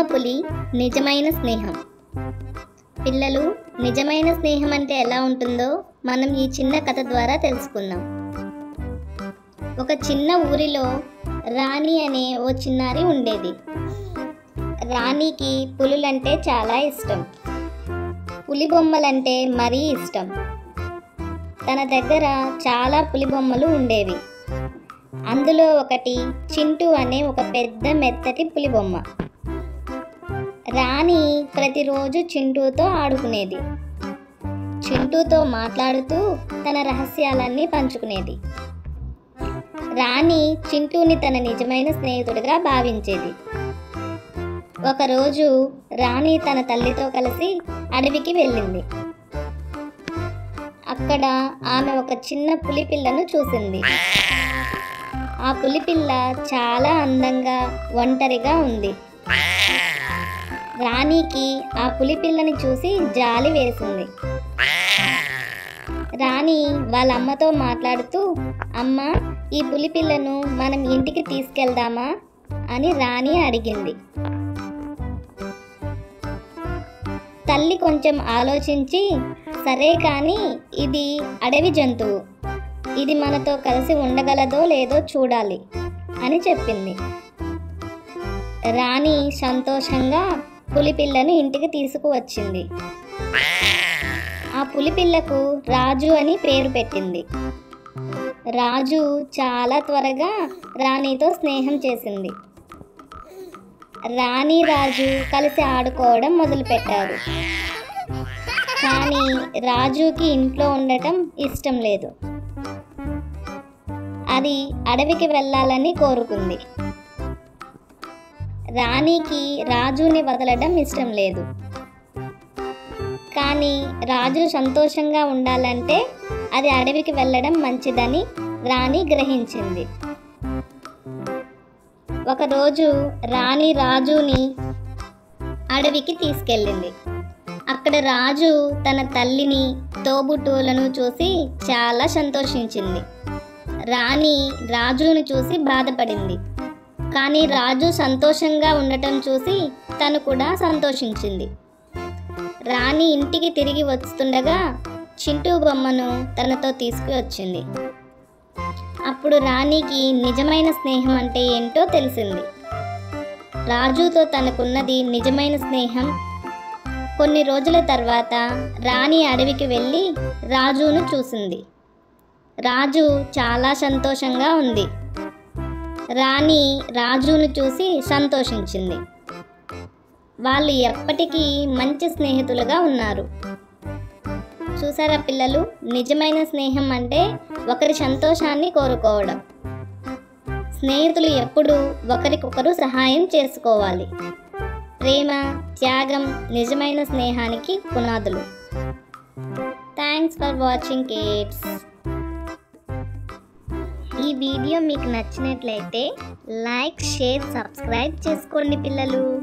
పులి నిజమైన స్నేహం. పిల్లలు, నిజమైన స్నేహం అంటే ఎలా ఉంటుందో మనం ఈ చిన్న కథ ద్వారా తెలుసుకుందాం. ఒక చిన్న ఊరిలో రాణి అనే ఓ చిన్నారి ఉండేది. రాణికి పులులంటే చాలా ఇష్టం. పులి బొమ్మలంటే మరీ ఇష్టం. తన దగ్గర చాలా పులి బొమ్మలు ఉండేవి. అందులో ఒకటి చింటూ అనే ఒక పెద్ద మెత్తటి పులి బొమ్మ. రాణి ప్రతిరోజు చింటూతో ఆడుకునేది. చింటూతో మాట్లాడుతూ తన రహస్యాలన్నీ పంచుకునేది. రాణి చింటూని తన నిజమైన స్నేహితుడిగా భావించేది. ఒకరోజు రాణి తన తల్లితో కలిసి అడవికి వెళ్ళింది. అక్కడ ఆమె ఒక చిన్న పులి పిల్లను చూసింది. ఆ పులిపిల్ల చాలా అందంగా ఒంటరిగా ఉంది. రాణికి ఆ పులిపిల్లని చూసి జాలి వేసింది. రాణి వాళ్ళ అమ్మతో మాట్లాడుతూ, అమ్మ, ఈ పులిపిల్లను మనం ఇంటికి తీసుకెళ్దామా అని రాణి అడిగింది. తల్లి కొంచెం ఆలోచించి, సరే, కానీ ఇది అడవి జంతువు, ఇది మనతో కలిసి ఉండగలదో లేదో చూడాలి అని చెప్పింది. రాణి సంతోషంగా పులిపిల్లను ఇంటికి తీసుకువచ్చింది. ఆ పులిపిల్లకు రాజు అని పేరు పెట్టింది. రాజు చాలా త్వరగా రాణితో స్నేహం చేసింది. రాణి రాజు కలిసి ఆడుకోవడం మొదలుపెట్టారు. కానీ రాజుకి ఇంట్లో ఉండటం ఇష్టం లేదు. అది అడవికి వెళ్ళాలని కోరుకుంది. రాణికి రాజుని వదలడం ఇష్టం లేదు. కానీ రాజు సంతోషంగా ఉండాలంటే అది అడవికి వెళ్ళడం మంచిదని రాణి గ్రహించింది. ఒకరోజు రాణి రాజుని అడవికి తీసుకెళ్ళింది. అక్కడ రాజు తన తల్లిని, తోబుట్టువులను చూసి చాలా సంతోషించింది. రాణి రాజుని చూసి బాధపడింది. కానీ రాజు సంతోషంగా ఉండటం చూసి తను కూడా సంతోషించింది. రాణి ఇంటికి తిరిగి వస్తుండగా చింటూ బొమ్మను తనతో తీసుకువచ్చింది. అప్పుడు రాణికి నిజమైన స్నేహం అంటే ఏంటో తెలిసింది. రాజుతో తనకున్నది నిజమైన స్నేహం. కొన్ని రోజుల తర్వాత రాణి అడవికి వెళ్ళి రాజును చూసింది. రాజు చాలా సంతోషంగా ఉంది. రాణి రాజును చూసి సంతోషించింది. వాళ్ళు ఎప్పటికీ మంచి స్నేహితులుగా ఉన్నారు. చూసారా పిల్లలు, నిజమైన స్నేహం అంటే ఒకరి సంతోషాన్ని కోరుకోవడం. స్నేహితులు ఎప్పుడూ ఒకరికొకరు సహాయం చేసుకోవాలి. ప్రేమ, త్యాగం నిజమైన స్నేహానికి పునాదులు. Thanks for watching kids. ఈ వీడియో మీకు నచ్చినట్లయితే లైక్, షేర్, సబ్స్క్రైబ్ చేసుకోండి పిల్లలు.